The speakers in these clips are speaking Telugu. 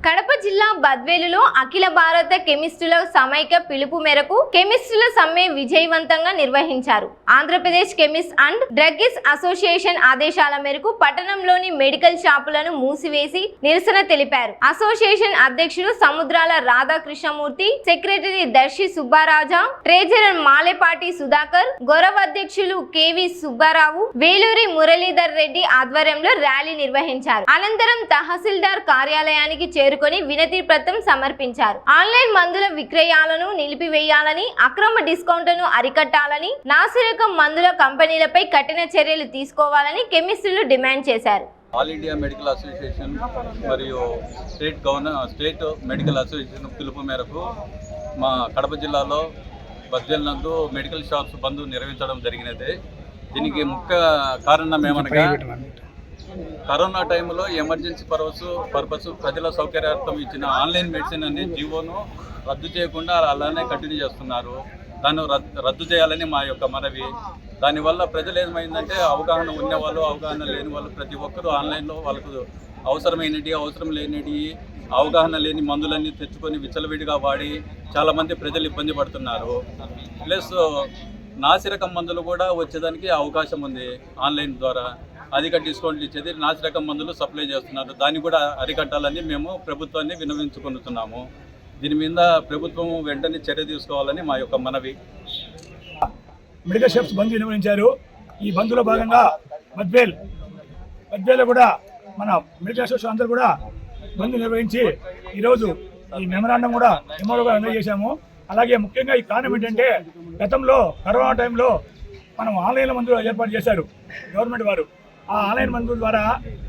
కడప జిల్లా బద్వేలులో అఖిల భారత కెమిస్టుల సమైక్య పిలుపు మేరకు కెమిస్టుల సమ్మె విజయవంతంగా నిర్వహించారు. Andhra Pradesh chemist and druggist association ఆదేశాల మేరకు పట్టణంలోని మెడికల్ షాపులను మూసివేసి నిరసన తెలిపారు. అసోసియేషన్ అధ్యక్షుడు సముద్రాల రాధాకృష్ణమూర్తి, సెక్రటరీ దర్శి సుబ్బారాజా, ట్రెజరర్ మాలేపాటి సుధాకర్, గౌరవ అధ్యక్షులు కెవి సుబ్బారావు, వేలూరి మురళీధర్ రెడ్డి ఆధ్వర్యంలో ర్యాలీ నిర్వహించారు. అనంతరం తహసీల్దార్ కార్యాలయానికి చేరుకొని వినతి పత్రం సమర్పించారు. ఆన్లైన్ మందుల విక్రయాలను నిలిపివేయాలని, అక్రమ డిస్కౌంట్లను అరికట్టాలని, నాసిరకం మందుల కంపెనీలపై కఠిన చర్యలు తీసుకోవాలని కెమిస్టులు డిమాండ్ చేశారు. ఆల్ ఇండియా మెడికల్ అసోసియేషన్ మరియు స్టేట్ మెడికల్ అసోసియేషన్ పిలుపు మేరకు మా కడప జిల్లాలో బద్వేల్ నందు మెడికల్ షాప్స్ బంద్ నిర్వహించడం జరిగినది. దీనికి ముఖ్య కారణం ఏమనగా కరోనా టైంలో ఎమర్జెన్సీ పర్పస్ ప్రజల సౌకర్యార్థం ఇచ్చిన ఆన్లైన్ మెడిసిన్ అనే జీవోను రద్దు చేయకుండా అలానే కంటిన్యూ చేస్తున్నారు. దాన్ని రద్దు చేయాలని మా యొక్క మనవి. దానివల్ల ప్రజలు ఏమైందంటే అవగాహన ఉన్నవాళ్ళు, అవగాహన లేని వాళ్ళు ప్రతి ఒక్కరూ ఆన్లైన్లో వాళ్ళకు అవసరమైనవి, అవసరం లేనివి, అవగాహన లేని మందులన్నీ తెచ్చుకొని విచ్చలవిడిగా వాడి చాలామంది ప్రజలు ఇబ్బంది పడుతున్నారు. ప్లస్ నాసిరకం మందులు కూడా వచ్చేదానికి అవకాశం ఉంది. ఆన్లైన్ ద్వారా అధిక డిస్కౌంట్లు ఇచ్చేది నాసిరకం మందులు సప్లై చేస్తున్నారు. దాన్ని కూడా అరికట్టాలని మేము ప్రభుత్వాన్ని విన్నవించుకుంటున్నాము. దీని మీద ప్రభుత్వం వెంటనే చర్య తీసుకోవాలని మా యొక్క మనవి. మెడికల్ షాప్స్ బంద్ నిర్వహించారు. ఈ బంద్లో భాగంగా బద్వేల్లో కూడా మన మెడికల్ అసోసియేషన్ అందరూ కూడా బంద్ నిర్వహించి ఈరోజు ఈ మెమరాండం కూడా ఎంఆర్ఓగా అందజేశాము. అలాగే ముఖ్యంగా ఈ కారణం ఏంటంటే గతంలో కరోనా టైంలో మనం ఆన్లైన్లో మందులు ఏర్పాటు చేశారు గవర్నమెంట్ వారు. ఆ ఆన్లైన్ మందుల ద్వారా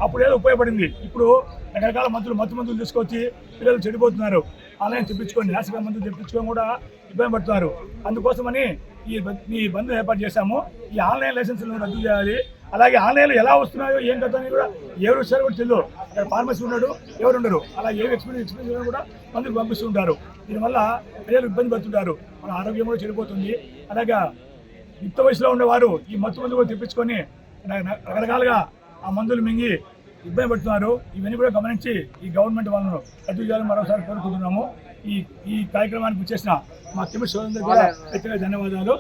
అప్పుడు ఏదో ఉపయోగపడింది. ఇప్పుడు రకరకాల మత్తు మందులు తీసుకొచ్చి పిల్లలు చెడిపోతున్నారు. ఆన్లైన్ తెప్పించుకొని నాసిరకం మందులు తెప్పించుకొని కూడా ఇబ్బంది పడుతున్నారు. అందుకోసమని ఈ బంద్ ఏర్పాటు చేశాము. ఈ ఆన్లైన్ లైసెన్సులను రద్దు చేయాలి. అలాగే ఆన్లైన్లో ఎలా వస్తున్నాయో ఏం కదా అని కూడా ఎవరు వచ్చారో కూడా తెలియదు. అక్కడ ఫార్మసీ ఉన్నాడు, ఎవరు ఉండరు. అలా ఏమి ఎక్స్పీరియన్స్ కూడా మందులు పంపిస్తుంటారు. దీనివల్ల ప్రజలు ఇబ్బంది పడుతుంటారు. మన ఆరోగ్యం కూడా చెడిపోతుంది. అలాగే యుక్త వయసులో ఉండేవారు ఈ మత్తు మందులు కూడా తెప్పించుకొని రకరకాలుగా ఆ మందులు మింగి ఇబ్బంది పడుతున్నారు. ఇవన్నీ కూడా గమనించి ఈ గవర్నమెంట్ వాళ్ళను రద్దు చేయాలని మరోసారి కోరుకుంటున్నాము. ఈ కార్యక్రమానికి వచ్చేసిన మా కెమిస్ట్ సోదరులందరికీ కూడా ప్రత్యేక ధన్యవాదాలు.